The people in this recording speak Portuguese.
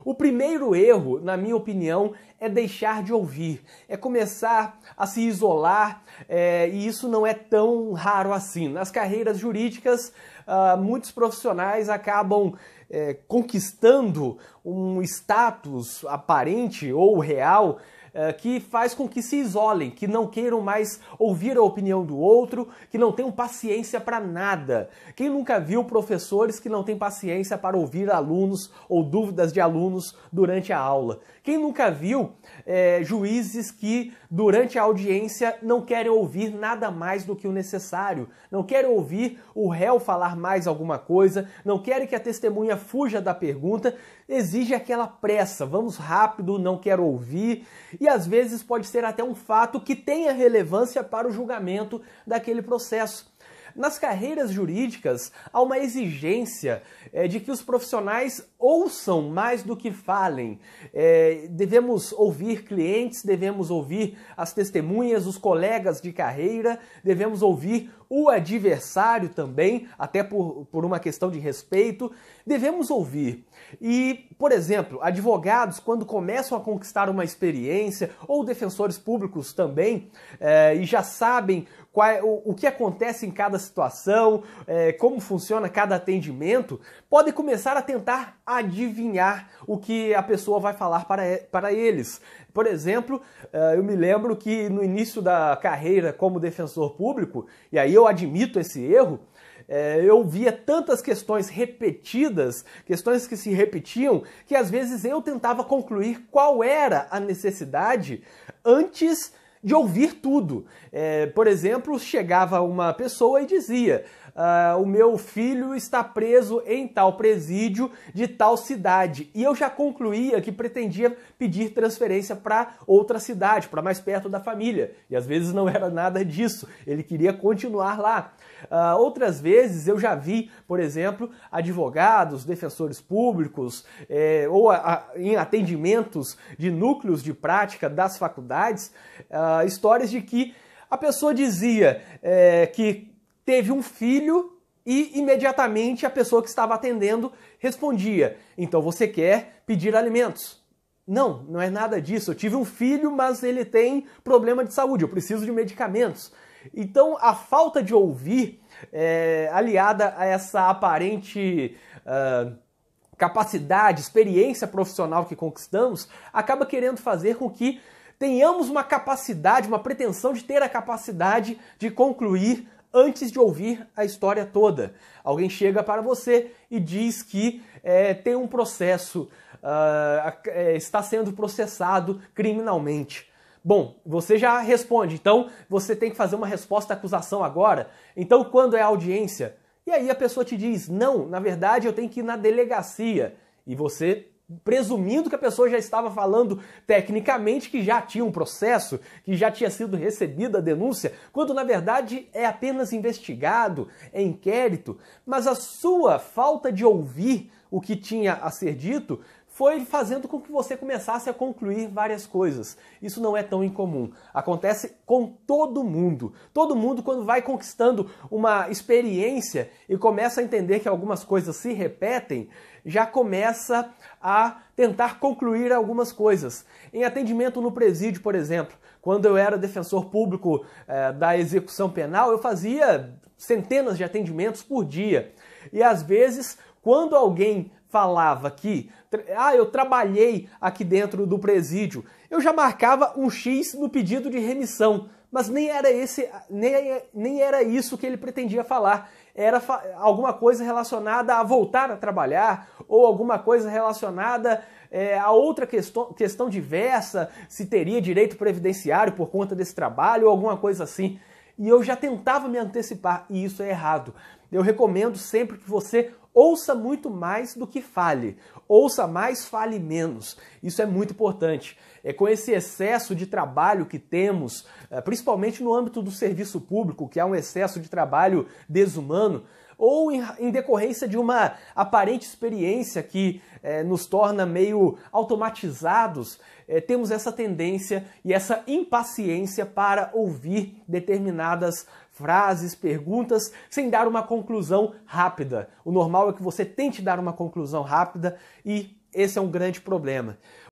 O primeiro erro, na minha opinião, é deixar de ouvir, é começar a se isolar, e isso não é tão raro assim. Nas carreiras jurídicas, muitos profissionais acabam conquistando um status aparente ou real que faz com que se isolem, que não queiram mais ouvir a opinião do outro, que não tenham paciência para nada. Quem nunca viu professores que não têm paciência para ouvir alunos ou dúvidas de alunos durante a aula? Quem nunca viu juízes que durante a audiência não querem ouvir nada mais do que o necessário, não querem ouvir o réu falar mais alguma coisa, não querem que a testemunha fuja da pergunta, exige aquela pressa, vamos rápido, não quero ouvir, e às vezes pode ser até um fato que tenha relevância para o julgamento daquele processo. Nas carreiras jurídicas, há uma exigência de que os profissionais ouçam mais do que falem. Devemos ouvir clientes, devemos ouvir as testemunhas, os colegas de carreira, devemos ouvir o adversário também, até por uma questão de respeito, devemos ouvir. E, por exemplo, advogados, quando começam a conquistar uma experiência, ou defensores públicos também, e já sabem o que acontece em cada situação, como funciona cada atendimento, podem começar a tentar adivinhar o que a pessoa vai falar para eles. Por exemplo, eu me lembro que no início da carreira como defensor público, e aí eu admito esse erro, eu via tantas questões repetidas, questões que se repetiam, que às vezes eu tentava concluir qual era a necessidade antes de ouvir tudo. Por exemplo, chegava uma pessoa e dizia: o meu filho está preso em tal presídio de tal cidade. E eu já concluía que pretendia pedir transferência para outra cidade, para mais perto da família. E às vezes não era nada disso, ele queria continuar lá. Outras vezes eu já vi, por exemplo, advogados, defensores públicos, ou em atendimentos de núcleos de prática das faculdades, histórias de que a pessoa dizia que teve um filho e imediatamente a pessoa que estava atendendo respondia: então você quer pedir alimentos? Não, não é nada disso. Eu tive um filho, mas ele tem problema de saúde, eu preciso de medicamentos. Então a falta de ouvir, aliada a essa aparente capacidade, experiência profissional que conquistamos, acaba querendo fazer com que tenhamos uma capacidade, uma pretensão de ter a capacidade de concluir antes de ouvir a história toda. Alguém chega para você e diz que tem um processo, está sendo processado criminalmente. Bom, você já responde, então você tem que fazer uma resposta à acusação agora. Então quando é a audiência? E aí a pessoa te diz: não, na verdade eu tenho que ir na delegacia. E você, presumindo que a pessoa já estava falando tecnicamente que já tinha um processo, que já tinha sido recebida a denúncia, quando na verdade é apenas investigado, é inquérito, mas a sua falta de ouvir o que tinha a ser dito foi fazendo com que você começasse a concluir várias coisas. Isso não é tão incomum. Acontece com todo mundo. Todo mundo, quando vai conquistando uma experiência e começa a entender que algumas coisas se repetem, já começa a tentar concluir algumas coisas. Em atendimento no presídio, por exemplo, quando eu era defensor público da execução penal, eu fazia centenas de atendimentos por dia. E às vezes, quando alguém falava que eu trabalhei aqui dentro do presídio, eu já marcava um X no pedido de remissão, mas nem era isso que ele pretendia falar. Era alguma coisa relacionada a voltar a trabalhar, ou alguma coisa relacionada a outra questão diversa, se teria direito previdenciário por conta desse trabalho, ou alguma coisa assim. E eu já tentava me antecipar, e isso é errado. Eu recomendo sempre que você ouça muito mais do que fale. Ouça mais, fale menos. Isso é muito importante. Com esse excesso de trabalho que temos, principalmente no âmbito do serviço público, que há um excesso de trabalho desumano, ou em decorrência de uma aparente experiência que nos torna meio automatizados, temos essa tendência e essa impaciência para ouvir determinadas frases, perguntas, sem dar uma conclusão rápida. O normal é que você tente dar uma conclusão rápida e esse é um grande problema.